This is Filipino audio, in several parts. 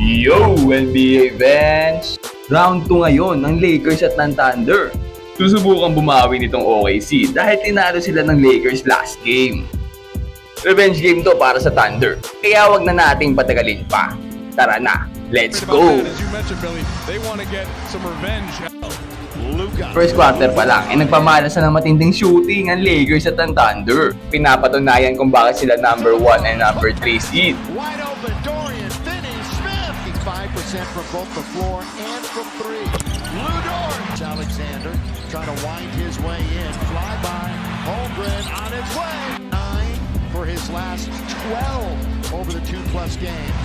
Yo, NBA fans! Round 2 ngayon ng Lakers at ng Thunder. Susubukan bumawi nitong OKC dahil tinalo sila ng Lakers last game. Revenge game to para sa Thunder, kaya wag na nating patagalin pa. Tara na, let's go! First quarter pa lang, nagpamalas na ng matinding shooting ang Lakers at ang Thunder. Pinapatunayan kung bakit sila number 1 and number 3 seed. Wide open, Dorian Finney-Smith. 5% from both the floor and from 3. Lou Dort. Alexander trying to wind his way in. Fly by. Holmgren on his way. 9 for his last 12 over the 2+ games.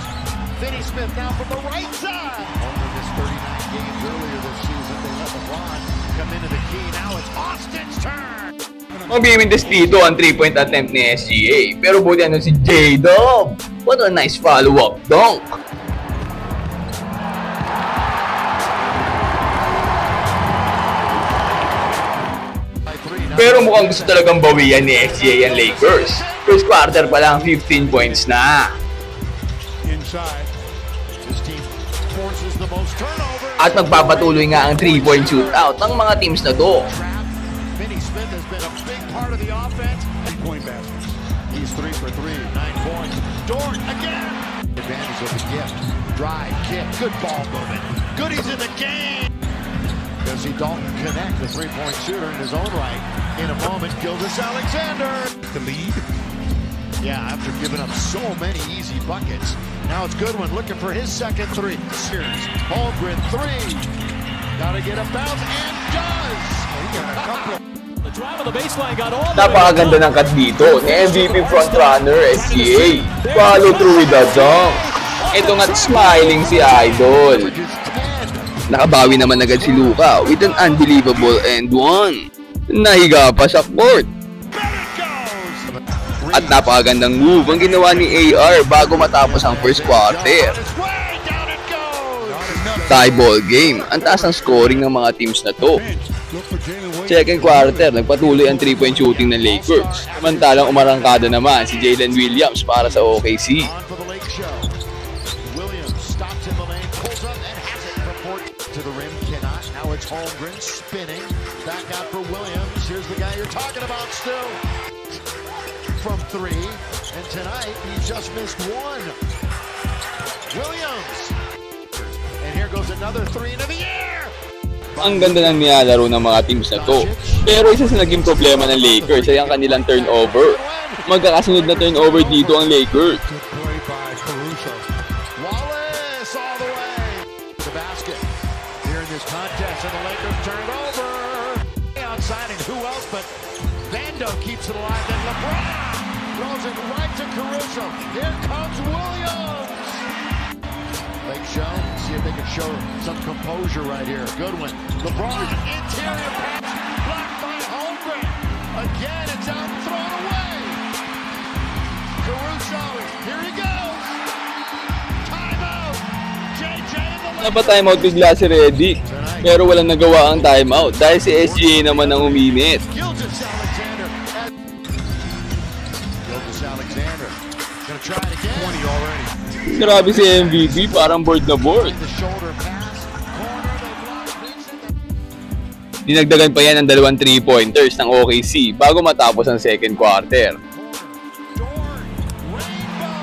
Finney-Smith now from the right side. Holmgren missed 39 games earlier this season. They let LeBron come into the key. Now it's Austin's turn. Magbibindes dito ang 3-point attempt ni SGA, pero buti ano si J-Dub. What a nice follow-up dunk! Pero mukhang gusto talagang bawian ni SGA ang Lakers. First quarter pa lang 15 points na. At magpapatuloy nga ang 3-point shootout ng mga teams na to. Finney-Smith has been a big part of the offense. 3-point basket. He's 3 for 3, 9 points. Dort again. Advantage of the gift. Drive, kick, good ball movement. Goodies in the game. Does he Dalton connect the 3-point shooter in his own right? In a moment, Gilgeous-Alexander. The lead. Yeah, after giving up so many easy buckets. Now it's Goodwin looking for his second 3. Series. Holmgren 3. Gotta get a bounce and does. He got a couple. Napakaganda ng cut dito ni MVP frontrunner SGA. Follow through with the dunk. Ito nga't smiling si Idol. Nakabawi naman agad si Luka with an unbelievable end one. Nahiga pa sa court. At napakagandang move ang ginawa ni AR bago matapos ang first quarter. Tie ball game, ang taas ng scoring ng mga teams na to. Second quarter, nagpatuloy ang 3-point shooting ng Lakers. Samantalang umarangkada naman si Jalen Williams para sa OKC. Williams stops in the lane, pulls up and has it from to the rim. Cannot. Now it's Holmgren spinning. Back out for Williams. Here's the guy you're talking about still. From 3. And tonight, he just missed 1. Williams. And here goes another 3 into the air. Ang ganda ng nilalaro ng mga teams na to. Pero isa sa naging problema ng Lakers ay ang kanilang turnover. Magkakasunod na turnover dito ang Lakers. Wallace all the way. The basket. Here in this contest and the Lakers turn it over. Outside and who else but Vando keeps it alive. Then LeBron throws it right to Caruso. Here comes Williams. Lake show. See if they can show some composure right here. Goodwin. LeBron interior pass. Blocked by Holmgren. Again, it's out and thrown away. Caruso. Here he goes. Timeout. JJ in the lane. Napa-timeout bigla si Redick. Pero walang nagawa ang timeout dahil si SGA naman ang uminit. Gilgeous-Alexander. Gilgeous-Alexander. Gonna try it again. 20 already. Grabe si MVP, parang board na board. Dinagdagan pa yan ng 2 3-pointers ng OKC bago matapos ang second quarter.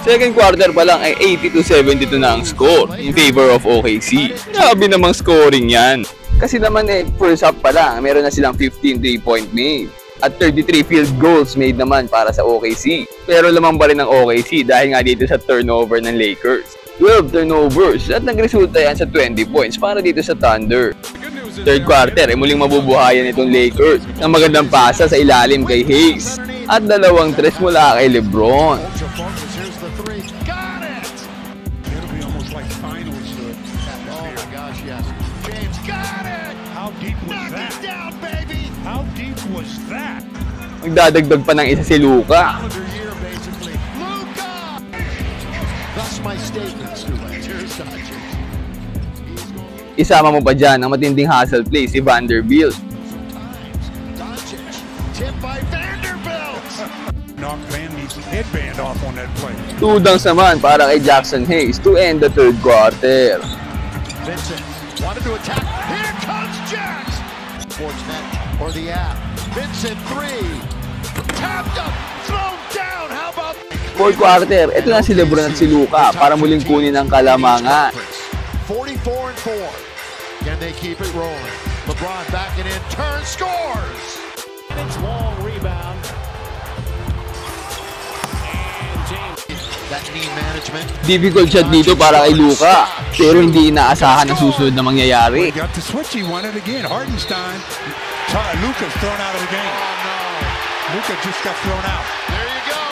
Second quarter pa lang ay 80-72 na ang score in favor of OKC. Grabe namang scoring yan. Kasi naman first half pa lang, meron na silang 15 3-point made. At 33 field goals made naman para sa OKC. Pero lamang pa rin ng OKC dahil nga dito sa turnover ng Lakers. 12 turnovers at nagresulta yan sa 20 points para dito sa Thunder. Third quarter ay muling mabubuhayan itong Lakers ng magandang pasa sa ilalim kay Hayes. At 2 tres mula kay LeBron. Magdadagdag pa ng isa si Luka. Isama mo pa dyan ang matinding hustle play si Vanderbilt. Tip by Vanderbilt. Knock Van headband off on that play. 2 dunks naman para kay Jackson Hayes to end the third quarter. Vincent wanted to attack. Here comes Jax. Sportsnet or the app. Vincent 3. Tapped up. Thrown down. How about... Fourth quarter, ito na si LeBron at si Luka para muling kunin ang kalamangan. 44-4. Can they keep it rolling? LeBron backing in. Turn, scores. And it's long rebound. And James. That knee management. Difficult shot dito para kay Luka, pero hindi inaasahan ang susunod na mangyayari. Got the switch, he won it again. Hartenstein. Luka's thrown out of the game. Oh no. Luka just got thrown out. There you go.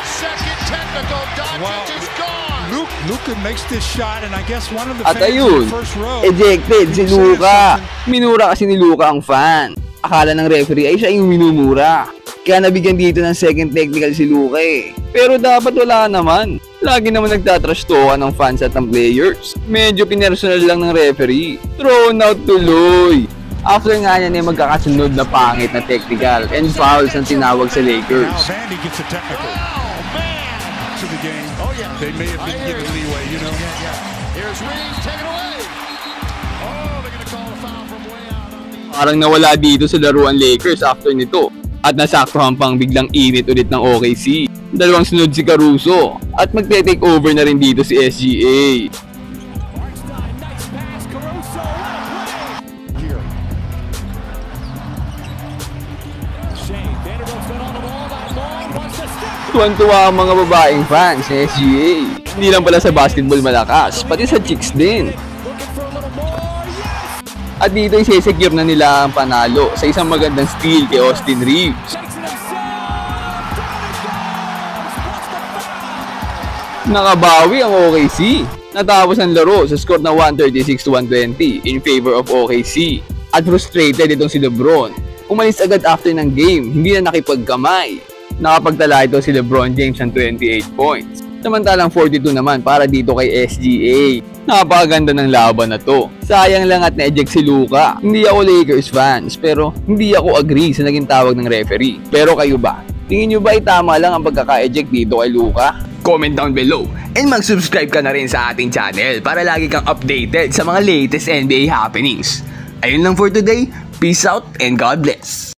Second technical. Doncic is gone. Luka makes this shot, and I guess one of the At fans in ayun, the first row ejected si Luka. Minura kasi ni Luka ang fan. Akala ng referee ay siya yung minumura. Kaya nabigyan dito ng second technical si Luka eh. Pero dapat wala naman. Lagi naman nagtatrash talkan ng fans at ng players. Medyo pinersonal lang ng referee. Thrown out tuloy. After nga niyan ay magkakasunod na pangit na technical and fouls ang tinawag sa Lakers. Now Vandy gets a technical Oh man. to the game. Oh yeah. They may have been given leeway, you know. Yeah. Here's Reeves, take it away. Oh, they're gonna call a foul from way out on the... Parang nawala dito sa laruan Lakers after nito. At nasaktuhan pang biglang init ulit ng OKC. Dalawang sunod si Caruso. At magte-take over na rin dito si SGA. Here. Tuwan-tuwa ang mga babaeng fans ni SGA. Hindi lang pala sa basketball malakas, pati sa chicks din. At dito i-secure na nila ang panalo sa isang magandang steal kay Austin Reeves. Nakabawi ang OKC. Natapos ang laro sa score na 136-120 in favor of OKC. At frustrated itong si LeBron. Umalis agad after ng game, hindi na nakipagkamay. Nakapagtala ito si LeBron James ng 28 points. Samantalang 42 naman para dito kay SGA. Napakaganda ng laban na to. Sayang lang at na-eject si Luka. Hindi ako Lakers fans pero hindi ako agree sa naging tawag ng referee. Pero kayo ba? Tingin nyo ba ay tama lang ang pagkaka-eject dito kay Luka? Comment down below and mag-subscribe ka na rin sa ating channel para lagi kang updated sa mga latest NBA happenings. Ayun lang for today. Peace out and God bless.